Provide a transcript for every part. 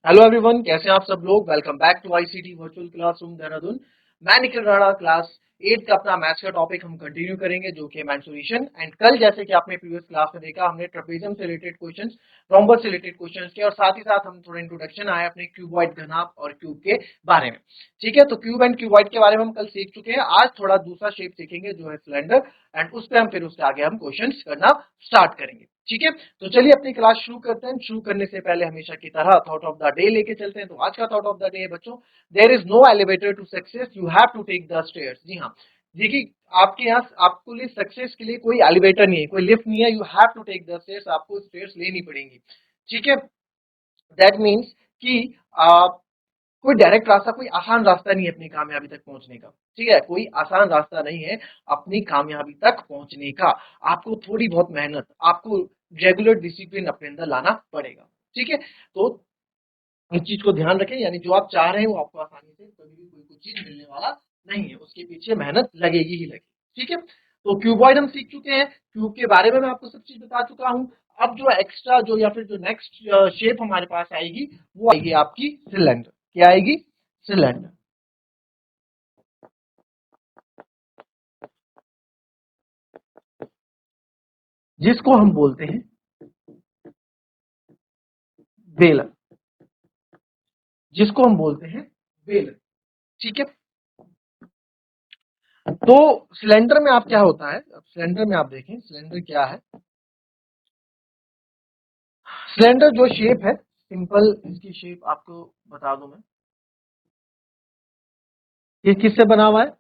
Hello everyone, कैसे हैं आप सब लोग। Welcome back to ICT virtual classroom Dehradun. मैं निखिल राणा, क्लास 8 का अपना मैथ्स का टॉपिक हम कंटिन्यू करेंगे, जो कि मेंसुरेशन। एंड कल जैसे कि आपने प्रीवियस क्लास में देखा, हमने ट्रेपेजियम से रिलेटेड क्वेश्चंस, रोम्बस से रिलेटेड क्वेश्चंस किए, और साथ ही साथ हम थोड़ा इंट्रोडक्शन आया अपने क्यूबॉइड, घनाभ और क्यूब के बारे में। ठीक है, तो क्यूब एंड क्यूबॉइड के बारे में हम कल सीख चुके हैं। आज थोड़ा दूसरा शेप सीखेंगे, जो है सिलेंडर। एंड उस पर हम फिर उसके आगे हम क्वेश्चन करना स्टार्ट करेंगे। ठीक है, तो चलिए अपनी क्लास शुरू करते हैं। शुरू करने से पहले हमेशा की तरह थॉट ऑफ द डे लेके चलते हैं। तो आज का थॉट ऑफ द डे है बच्चों, there is no elevator to success, you have to take the stairs. जी हाँ, देखिए आपके यहाँ आपको लिए सक्सेस के लिए कोई एलिवेटर नहीं है, कोई लिफ्ट नहीं है। You have to take the stairs, आपको स्टेयर्स लेनी पड़ेंगी। ठीक है, दैट मीन्स कि कोई डायरेक्ट रास्ता, कोई आसान रास्ता नहीं है अपनी कामयाबी तक पहुंचने का। ठीक है, कोई आसान रास्ता नहीं है अपनी कामयाबी तक पहुंचने का। आपको थोड़ी बहुत मेहनत, आपको रेगुलर डिसिप्लिन अपने अंदर लाना पड़ेगा। ठीक है, तो इस चीज को ध्यान रखें, यानी जो आप चाह रहे हैं वो आपको आसानी से कभी भी कोई कुछ चीज मिलने वाला नहीं है, उसके पीछे मेहनत लगेगी ही लगेगी। ठीक है, तो क्यूबॉइड हम सीख चुके हैं, क्यूब के बारे में मैं आपको सब चीज बता चुका हूं। अब जो एक्स्ट्रा जो या फिर जो नेक्स्ट शेप हमारे पास आएगी, वो आएगी आपकी सिलेंडर। क्या आएगी? सिलेंडर, जिसको हम बोलते हैं बेलन, जिसको हम बोलते हैं बेलन। ठीक है, तो सिलेंडर में आप क्या होता है, अब सिलेंडर में आप देखें सिलेंडर क्या है। सिलेंडर जो शेप है, सिंपल इसकी शेप आपको बता दूं मैं, ये किससे बना हुआ है?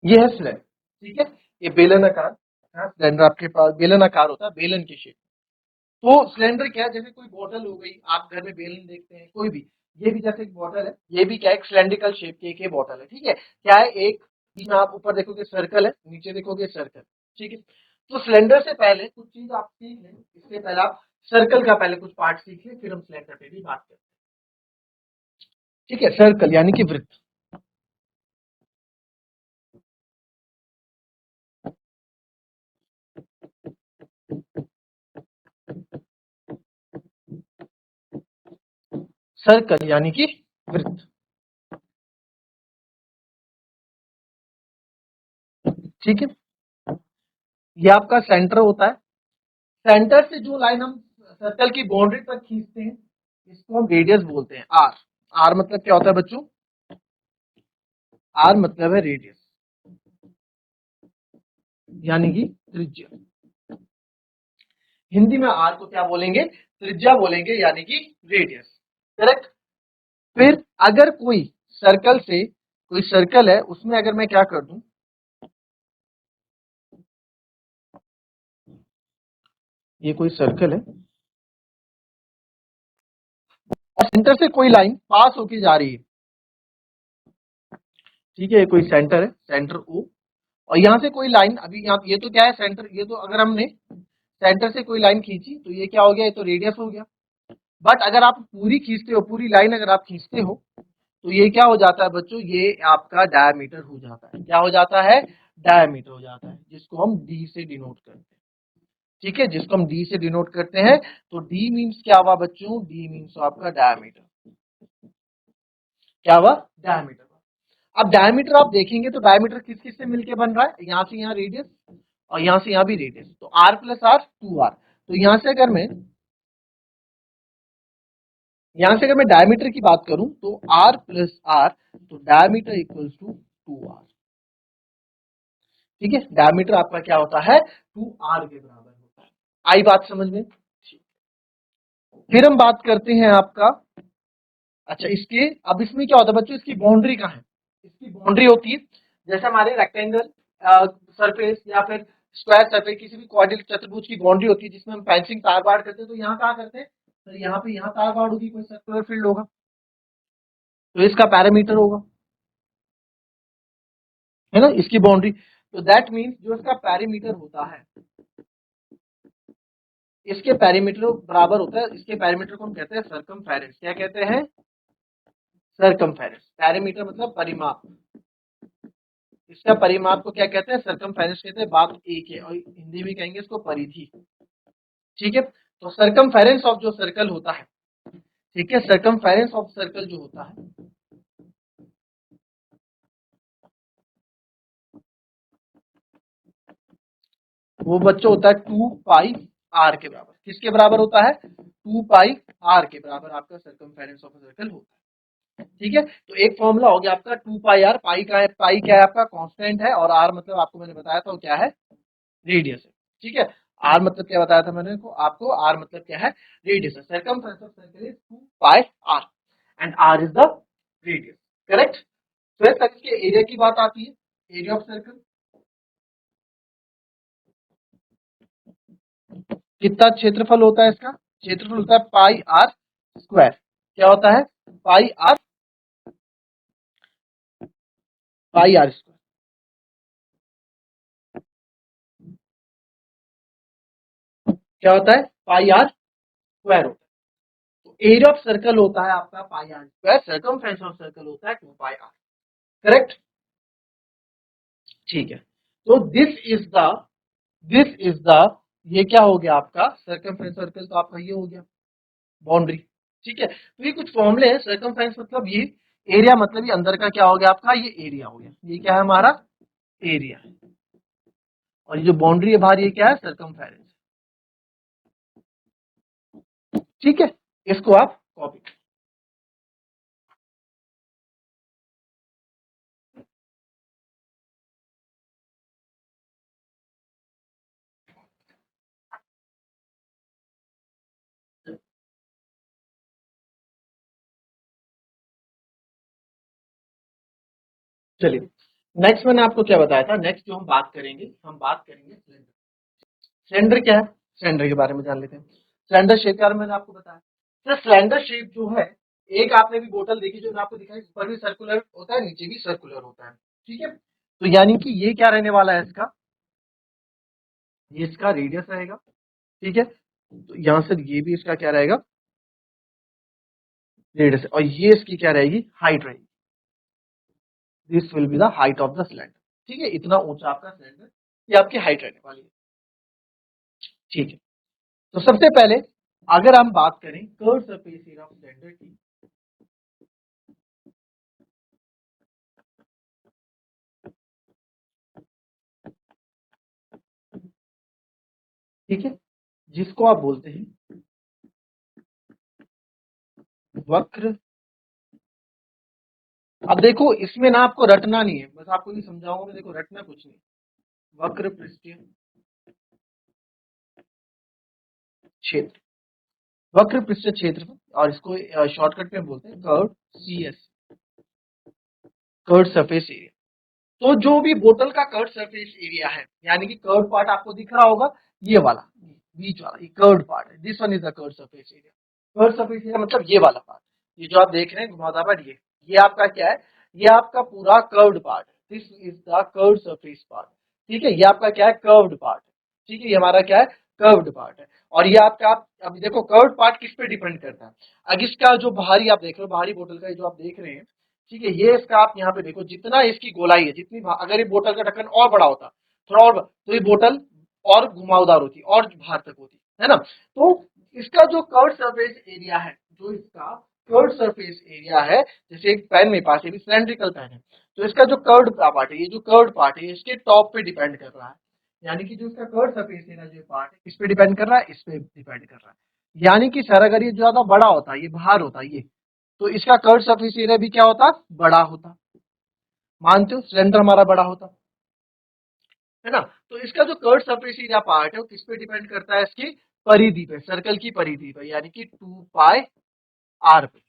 ये है सिलेंडर। ठीक है, ये बेलनाकार, हाँ, सिलेंडर आपके पास बेलनाकार होता है, बेलन की शेप। तो सिलेंडर क्या है, जैसे कोई बॉटल हो गई, आप घर में बेलन देखते हैं कोई भी, ये भी जैसे एक बॉटल है, ये भी क्या है, एक सिलेंड्रिकल शेप की एक ये बॉटल है। ठीक है, क्या है, एक बीच में आप ऊपर देखोगे सर्कल है, नीचे देखोगे सर्कल। ठीक है, तो सिलेंडर से पहले कुछ चीज आप सीख लें, इससे पहले आप सर्कल का पहले कुछ पार्ट सीख लें, फिर हम सिलेंडर पे भी बात करते हैं। ठीक है, सर्कल यानी कि वृत्त। सर्कल यानी कि वृत्त। ठीक है, ये आपका सेंटर होता है। सेंटर से जो लाइन हम सर्कल की बाउंड्री तक खींचते हैं, इसको हम रेडियस बोलते हैं, आर। आर मतलब क्या होता है बच्चों? आर मतलब है रेडियस, यानी कि त्रिज्या। हिंदी में आर को क्या बोलेंगे? त्रिज्या बोलेंगे, यानी कि रेडियस। करेक्ट। फिर अगर कोई सर्कल से, कोई सर्कल है उसमें अगर मैं क्या कर दूं, ये कोई सर्कल है और सेंटर से कोई लाइन पास होके जा रही है। ठीक है, ये कोई सेंटर है, सेंटर ओ, और यहाँ से कोई लाइन, अभी यहाँ ये तो क्या है, सेंटर, ये तो अगर हमने सेंटर से कोई लाइन खींची तो ये क्या हो गया, ये तो रेडियस हो गया। बट अगर आप पूरी खींचते हो, पूरी लाइन अगर आप खींचते हो, तो ये क्या हो जाता है बच्चों, ये आपका डायमीटर हो जाता है। क्या हो जाता है? डायमीटर हो जाता है, जिसको हम डी से डिनोट करते हैं। ठीक है, जिसको हम डी से डिनोट करते हैं। तो डी मीन्स क्या हुआ बच्चों? डी मीन्स आपका डायमीटर। क्या हुआ? डायमीटर। अब डायमीटर आप देखेंगे तो डायमीटर किस किस से मिलके बन रहा है, यहाँ से यहाँ रेडियस, और यहाँ से यहाँ भी रेडियस, तो आर प्लस आर, 2 आर। तो यहाँ से अगर मैं डायमीटर की बात करूं, तो आर प्लस आर, तो डायमीटर इक्वल्स टू 2 आर। ठीक है, डायमीटर आपका क्या होता है? 2 आर के बराबर होता है। आई बात समझ में? फिर हम बात करते हैं आपका, अच्छा इसके, अब इसमें क्या होता है बच्चों, इसकी बाउंड्री कहाँ है? इसकी बाउंड्री होती है, जैसे हमारे रेक्टेंगल सरफेस या फिर स्क्वायर सर्फेस किसी भी क्वाड्रिलेटरल चतुर्भुज की बाउंड्री होती है जिसमें हम फेंसिंग तार बाड़ करते हैं, तो यहाँ क्या करते हैं सर, यहाँ पे यहाँ तार बाड़ होगी, कोई सर्कुलर फील्ड होगा, तो इसका पैरामीटर होगा, है ना, इसकी बाउंड्री। तो दैट मीन्स जो इसका पैरामीटर होता है, इसके पैरामीटर बराबर होता है, इसके पैरामीटर को हम कहते हैं सर्कमफेरेंस। क्या कहते हैं? सर्कमफेरेंस। पैरामीटर मतलब परिमाप, इसका परिमाप को क्या कहते हैं? सर्कमफेरेंस कहते हैं। बात एक है, और हिंदी में कहेंगे इसको परिधि। ठीक है, तो सर्कमफेरेंस ऑफ जो सर्कल होता है, ठीक है, सर्कमफेरेंस ऑफ सर्कल जो होता है वो बच्चों होता है 2 पाई आर के बराबर। किसके बराबर होता है? 2 पाई आर के बराबर आपका सर्कमफेरेंस ऑफ सर्कल होता है। ठीक है, तो एक फॉर्मूला हो गया आपका 2 पाई आर। पाई का है, पाई क्या है आपका? कांस्टेंट है, और आर मतलब आपको मैंने बताया था वो क्या है? रेडियस है। ठीक है, आर मतलब क्या बताया था मैंने आपको? आर मतलब क्या है? रेडियस है। Circumference of circle is 2 pi r and r is the radius. Correct. फिर तक इसके एरिया की बात आती है, एरिया ऑफ सर्कल। कितना क्षेत्रफल होता है इसका? क्षेत्रफल होता है पाई आर स्क्वायर। क्या होता है? पाई आर, पाई आर स्क्वायर। क्या होता है? पाई आर स्क्वायर होता है। तो एरिया ऑफ सर्कल होता है आपका pi r square, circumference of circle होता है 2 पाई आर। करेक्ट। ठीक है, तो दिस इज द ये क्या हो गया आपका? सर्कमफेरेंस सर्कल तो आपका ये हो गया बाउंड्री। ठीक है, तो ये कुछ फॉर्मूले हैं। सर्कमफेरेंस मतलब ये, एरिया मतलब ये अंदर का क्या हो गया आपका? ये एरिया हो गया। ये क्या है हमारा? एरिया है। और ये जो बाउंड्री है बाहर, ये क्या है? सर्कमफेरेंस। ठीक है, इसको आप कॉपी। चलिए, नेक्स्ट मैंने आपको क्या बताया था? नेक्स्ट जो हम बात करेंगे, हम बात करेंगे सिलेंडर। सिलेंडर क्या है? सिलेंडर के बारे में जान लेते हैं। सिलेंडर शेप के बारे में मैंने आपको बताया। तो सिलेंडर शेप जो है, एक आपने भी बोतल देखी जो मैं आपको दिखाई, ऊपर भी सर्कुलर होता है, नीचे भी सर्कुलर होता है। ठीक है, तो यानी कि ये क्या रहने वाला है इसका? ये इसका रेडियस रहेगा। ठीक है, तो यहां से ये भी इसका क्या रहेगा? रेडियस। और ये इसकी क्या रहेगी? हाइट रहेगी। This will be the height of the cylinder. ठीक है, इतना ऊंचा आपका सिलेंडर, ये आपकी हाइट रहने वाली है। ठीक है, तो सबसे पहले अगर हम बात करें curve surface area of cylinder की, ठीक है, जिसको आप बोलते हैं वक्र। अब देखो इसमें ना आपको रटना नहीं है, बस आपको नहीं समझाऊंगा मैं, देखो रटना कुछ नहीं। वक्र पृष्ठीय क्षेत्र, वक्र पृष्ठीय क्षेत्र, और इसको शॉर्टकट में बोलते हैं curve CS, curve surface area. तो जो भी बोतल का कर्व सरफेस एरिया है, यानी कि कर्व पार्ट आपको दिख रहा होगा, ये वाला बीच वाला, ये कर्व पार्ट है। This one is the curve surface area. Curve surface area मतलब ये वाला पार्ट, ये जो आप देख रहे हैं घुमावदार, ये आपका क्या है? ये आपका पूरा कर्व्ड पार्ट है। This is the curve surface part. ठीक है, ये आपका क्या है? कर्व्ड पार्ट है। ठीक है, ये हमारा क्या है? कर्व्ड पार्ट है। और ये आपका, अभी देखो कर्व्ड पार्ट किस पे डिपेंड करता है? अब इसका जो बाहरी आप देख रहे हो, बाहरी बोतल का जो आप देख रहे हैं, ठीक है, ये इसका आप यहाँ पे देखो, जितना इसकी गोलाई है, जितनी अगर ये बोतल का ढक्कन और बड़ा होता, थोड़ा और, तो ये बोतल और घुमावदार होती, और बाहर तक होती, है ना? तो इसका जो कर्व सरफेस एरिया है, जो इसका कर्व सरफेस एरिया है, जैसे एक पेन मेरे पास, ये भी सिलेंड्रिकल पेन है, तो इसका जो कर्व्ड पार्ट है, ये जो कर्व्ड पार्ट है, इसके टॉप पे डिपेंड कर रहा है। यानी कि जो इसका कर्व सरफेस एरिया जो पार्ट है, किस पे डिपेंड कर रहा है? इस पे डिपेंड कर रहा है। यानी कि सर अगर ये ज्यादा बड़ा होता, ये बाहर होता, ये, तो इसका कर्व सरफेस एरिया भी क्या होता? बड़ा होता। मानते हो? सिलेंडर हमारा बड़ा होता, है ना? तो इसका जो कर्व सरफेस एरिया पार्ट है वो किस पे डिपेंड करता है? इसकी परिधि पे, सर्कल की परिधि पे, यानी कि 2 पाई आर पे।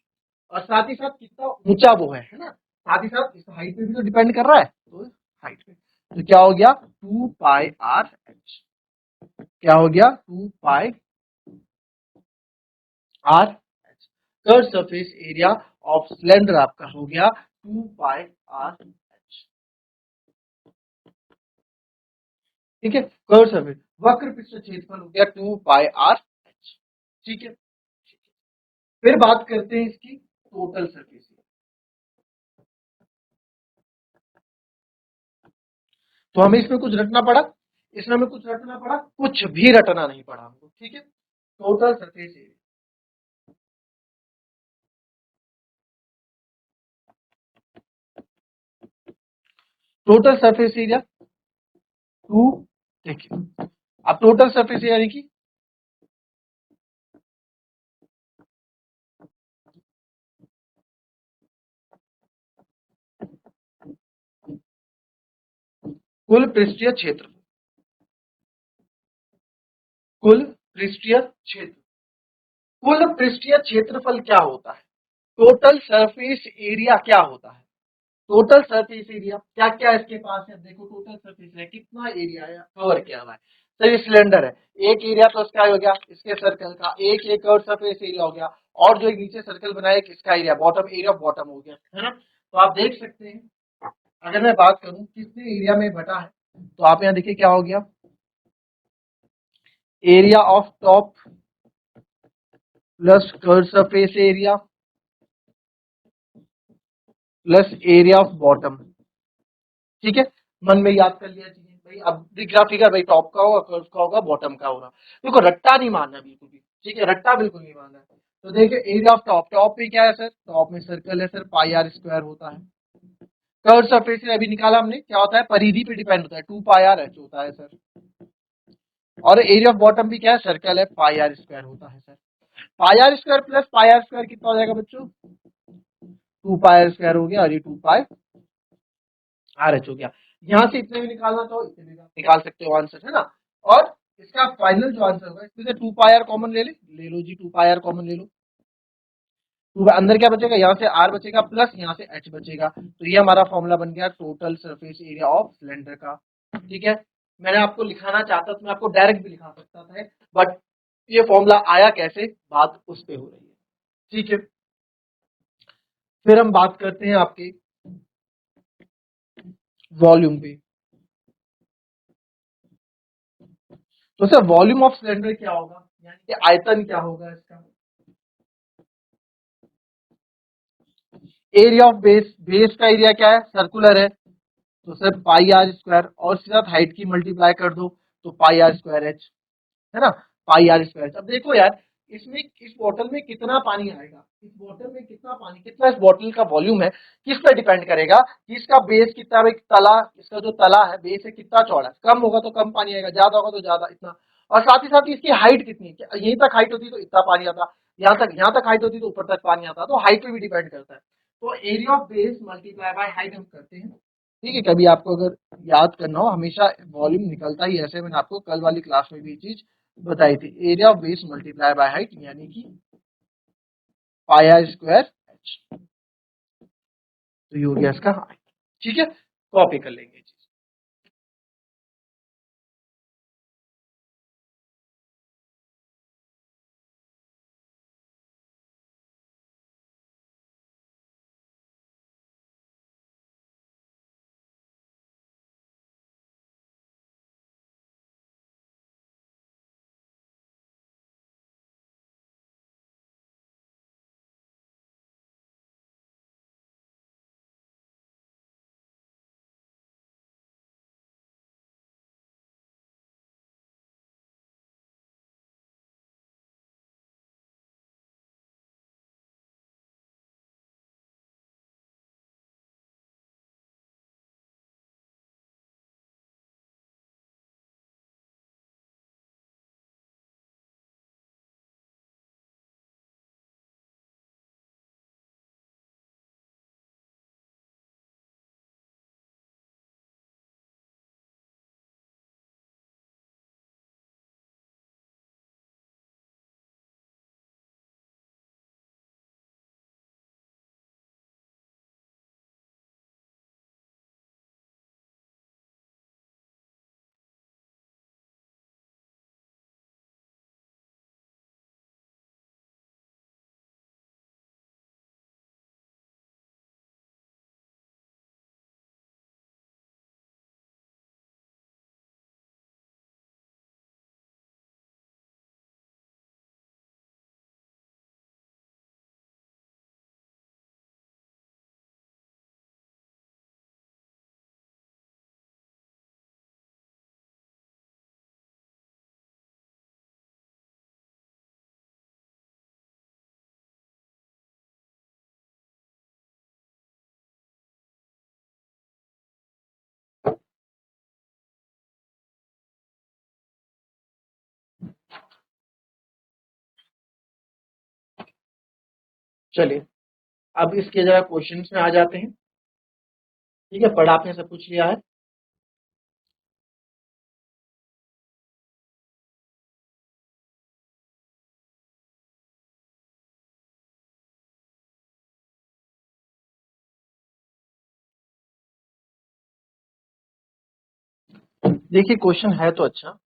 और साथ ही साथ कितना ऊंचा वो है ना? साथ ही साथ इस हाइट पे भी तो डिपेंड कर रहा है, तो हाइट पे। तो क्या हो गया 2πr h। क्या हो गया 2πr h। Curve surface area of cylinder आपका हो गया 2πr h। ठीक है, कर्व सरफेस वक्र पृष्ठ क्षेत्रफल हो गया 2πr h। ठीक है, फिर बात करते हैं इसकी टोटल सरफेस एरिया। तो हमें इसमें कुछ रटना पड़ा, इसमें हमें कुछ रटना पड़ा, कुछ भी रटना नहीं पड़ा हमको। ठीक है, total surface area, total surface area two, देखिए अब टोटल सरफेस एरिया यानी कि कुल पृष्ठीय क्षेत्र, कुल पृष्ठीय क्षेत्र, कुल पृष्ठीय क्षेत्रफल क्या होता है, टोटल सरफेस एरिया क्या होता है, टोटल सरफेस एरिया क्या क्या इसके पास है। देखो टोटल सरफेस एरिया कितना एरिया है कवर किया हुआ है। तो ये सिलेंडर है, एक एरिया तो इसका हो गया, इसके सर्कल का एक कवर सरफेस एरिया हो गया, और जो एक नीचे सर्कल बनाया किसका area, bottom area of bottom हो गया, है ना। तो आप देख सकते हैं, अगर मैं बात करूं कितने एरिया में बटा है, तो आप यहाँ देखिए क्या हो गया, area of top plus curve surface area plus area of bottom. ठीक है, मन में याद कर लिया चीजें भाई, अब दिख रहा फिगर भाई, टॉप का होगा, कर्व का होगा, बॉटम का होगा। देखो रट्टा नहीं मानना बिल्कुल भी, ठीक है, रट्टा बिल्कुल नहीं मानना है। तो देखिए एरिया ऑफ टॉप, टॉप पे क्या है सर, टॉप में सर्कल है सर, पाई आर स्क्वायर होता है। कर्व सरफेस अभी निकाला हमने, क्या होता है, परिधि पे डिपेंड होता है, 2πr h होता है सर। और एरिया ऑफ बॉटम भी क्या है, सर्कल है, पाई आर स्क्वायर होता है sir. Pi r square plus pi r square कितना हो जाएगा बच्चों, 2πr स्क्वायर हो गया, और ये 2πr h हो गया। यहाँ से इतने भी निकालना चाहो इतने भी निकाल सकते हो आंसर, है ना। और इसका फाइनल जो आंसर होगा, इसमें से 2πr कॉमन ले लो जी, 2πr कॉमन ले लो। तो अंदर क्या बचेगा, यहाँ से आर बचेगा प्लस यहाँ से एच बचेगा, तो ये हमारा फॉर्मूला बन गया total surface area of cylinder का। ठीक है, मैंने आपको लिखाना चाहता तो मैं आपको डायरेक्ट भी लिखा सकता था, बट ये फॉर्मूला आया कैसे, बात उस पे हो रही है। ठीक है, फिर हम बात करते हैं आपके वॉल्यूम पे। तो सर वॉल्यूम ऑफ सिलेंडर क्या होगा, यानी कि आयतन क्या होगा इसका, एरिया ऑफ बेस, बेस का एरिया क्या है, सर्कुलर है, तो सर पाई आर स्क्वायर, और इसके साथ हाइट की मल्टीप्लाई कर दो, तो पाई आर स्क्वायर एच, है ना, पाई आर स्क्वायर। अब देखो यार, इसमें इस बोतल में कितना पानी आएगा, इस बोतल में कितना पानी, कितना इस बोतल का वॉल्यूम है, किस पे डिपेंड करेगा कि इसका बेस कितना है, तला, इसका जो तला है बेस है कितना चौड़ा है, कम होगा तो कम पानी आएगा, ज्यादा होगा तो ज्यादा, इतना। और साथ ही साथ इसकी हाइट कितनी है, यहीं तक हाइट होती तो इतना पानी आता, यहाँ तक हाइट होती तो ऊपर तक पानी आता, तो हाइट पे भी डिपेंड करता है। तो area of base multiply by height हम करते हैं। ठीक है, कभी आपको अगर याद करना हो, हमेशा वॉल्यूम निकलता ही ऐसे, मैंने आपको कल वाली क्लास में भी ये चीज बताई थी, area of base multiply by height, यानी कि पाई आर स्क्वायर एच। तो ये हो गया इसका हाइट। ठीक है, कॉपी कर लेंगे। चलिए अब इसके जरा क्वेश्चंस में आ जाते हैं। ठीक है, पढ़ा आपने सब कुछ लिया है। देखिए क्वेश्चन है तो अच्छा।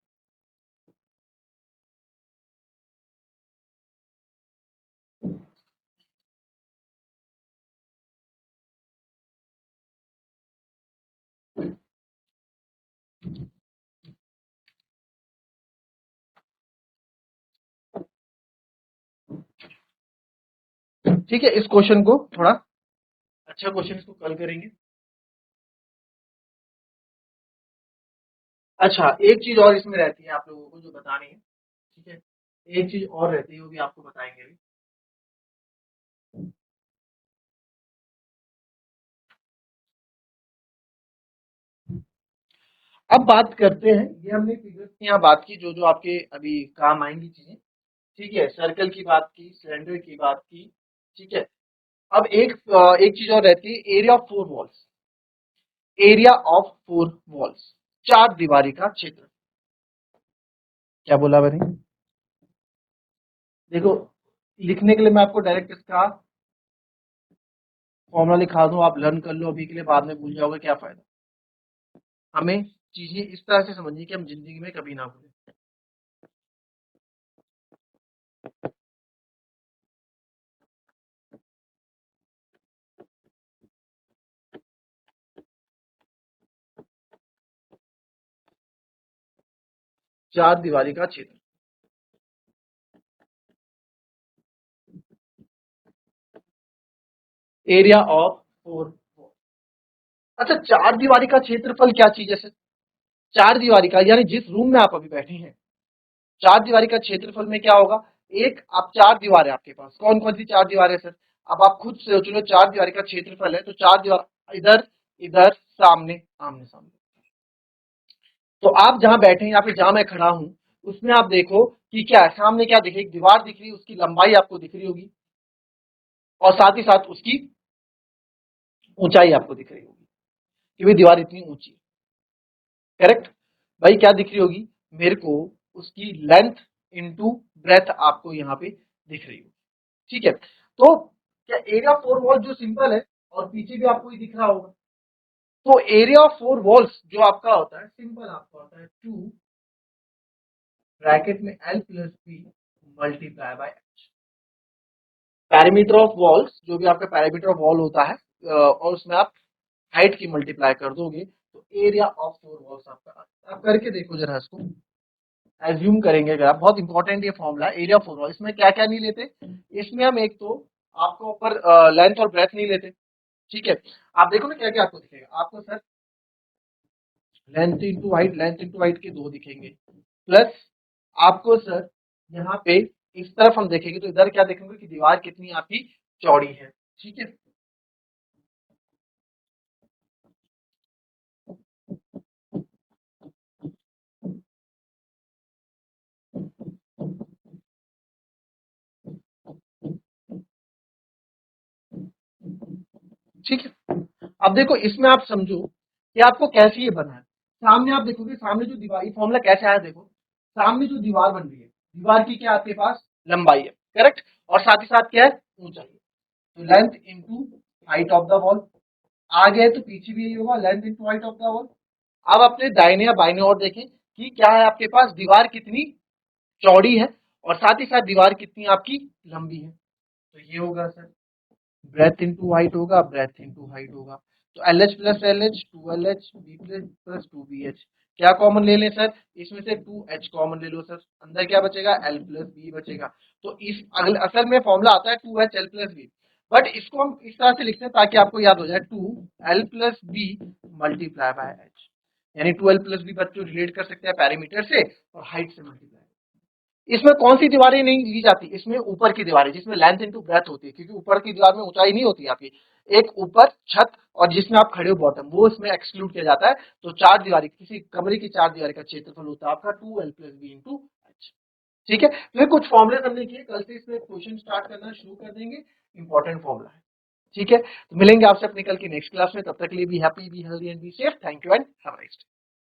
ठीक है, इस क्वेश्चन को थोड़ा अच्छा क्वेश्चन इसको कल करेंगे। अच्छा, एक चीज और इसमें रहती है आप लोगों को जो बतानी है। ठीक है, एक चीज और रहती है वो भी आपको बताएंगे अभी। अब बात करते हैं, ये हमने फिगर्स की यहाँ बात की जो जो आपके अभी काम आएंगी चीजें। ठीक है, सर्कल की बात की, सिलेंडर की बात की। ठीक है, अब एक चीज और रहती है, area of four walls. Area of four walls, चार दीवारी का क्षेत्र। क्या बोला मैंने? देखो, लिखने के लिए मैं आपको डायरेक्ट इसका फॉर्मूला लिखा दूं, आप लर्न कर लो अभी के लिए, बाद में भूल जाओगे क्या फायदा। हमें चीजें इस तरह से समझनी कि हम जिंदगी में कभी ना भूलें। चार दीवारी का क्षेत्र, एरिया ऑफ फोर वॉल। अच्छा, चार दीवारी का क्षेत्रफल क्या चीज है सर? चार दीवारी का यानी जिस रूम में आप अभी बैठे हैं, चार दीवारी का क्षेत्रफल में क्या होगा? एक आप चार दीवार है आपके पास, कौन कौन सी चार दीवार है सर? अब आप खुद से सोच लो, चार दीवारी का क्षेत्रफल है तो चार दीवार, इधर इधर सामने, आमने सामने। तो आप जहां बैठे हैं या फिर जहां मैं खड़ा हूं, उसमें आप देखो कि क्या है, सामने क्या दिख रही है? एक दीवार दिख रही है, उसकी लंबाई आपको दिख रही होगी और साथ ही साथ उसकी ऊंचाई आपको दिख रही होगी कि भाई दीवार इतनी ऊंची है। करेक्ट भाई, क्या दिख रही होगी मेरे को? उसकी लेंथ इनटू ब्रेथ आपको यहाँ पे दिख रही होगी। ठीक है, तो क्या एरिया फोर वॉल जो सिंपल है, और पीछे भी आपको ये दिख रहा होगा, तो एरिया ऑफ फोर वॉल्स जो आपका होता है सिंपल, आपका होता है टू ब्रैकेट में L plus B multiply by H. Parameter of walls, जो भी आपका पैरामीटर ऑफ वॉल होता है, और उसमें आप हाइट की मल्टीप्लाई कर दोगे तो एरिया ऑफ फोर वॉल्स आपका आता है। आप करके देखो जरा इसको, एज्यूम करेंगे अगर आप, बहुत इंपॉर्टेंट ये formula area of four wall. इसमें क्या क्या नहीं लेते? इसमें हम एक तो आपको ऊपर लेंथ और ब्रेथ नहीं लेते। ठीक है, आप देखो ना क्या क्या आपको दिखेगा। आपको सर लेंथ इंटू हाइट के दो दिखेंगे, प्लस आपको सर यहाँ पे इस तरफ हम देखेंगे तो इधर क्या देखेंगे कि दीवार कितनी आपकी चौड़ी है। ठीक है, ठीक है। अब देखो इसमें आप समझो कि आपको कैसे ये बना है। सामने आप देखोगे, सामने जो दीवार, ये फॉर्मूला कैसे आया देखो। सामने जो दीवार बन रही है, दीवार की क्या आपके पास लंबाई है, करेक्ट, और साथ ही साथ क्या है, ऊंचाई है। तो length into height of the wall. आगे तो पीछे भी यही होगा, length into height of the wall. अब अपने दाहिने या बाइने और देखें कि क्या है आपके पास, दीवार कितनी चौड़ी है और साथ ही साथ दीवार कितनी आपकी लंबी है। तो ये होगा सर ब्रेथ इंटू हाइट होगा, ब्रेथ इंटू हाइट होगा। तो L H plus L H, two L H B plus plus two B H. क्या कॉमन ले लें सर? इसमें से टू एच कॉमन ले लो सर, अंदर क्या बचेगा? एल प्लस बी बचेगा। तो इस असल में फॉर्मूला आता है two H L plus B, but इसको हम इस तरह से लिखते हैं ताकि आपको याद हो जाए, two L plus B multiply by H. यानी टू एल प्लस बी बच्चों रिलेट कर सकते हैं पैरामीटर से और हाइट से मल्टीप्लाई। इसमें कौन सी दीवारें नहीं ली जाती? इसमें ऊपर की दीवारें जिसमें लेंथ इनटू ब्रेथ होती है, क्योंकि ऊपर की दीवार में ऊंचाई नहीं होती आपकी। एक ऊपर छत और जिसमें आप खड़े हो बॉटम, वो इसमें एक्सक्लूड किया जाता है। तो चार दीवारी, किसी कमरे की चार दीवारी का क्षेत्रफल होता है आपका two L plus B into H. ठीक है, तो ये कुछ फॉर्मुले हमने किए, कल से इसमें क्वेश्चन स्टार्ट करना शुरू कर देंगे, इंपॉर्टेंट फॉर्मुला है। ठीक है, तो मिलेंगे आपसे अपने कल की नेक्स्ट क्लास में, तब तक के लिए be happy, be healthy and be safe. Thank you and have a nice day.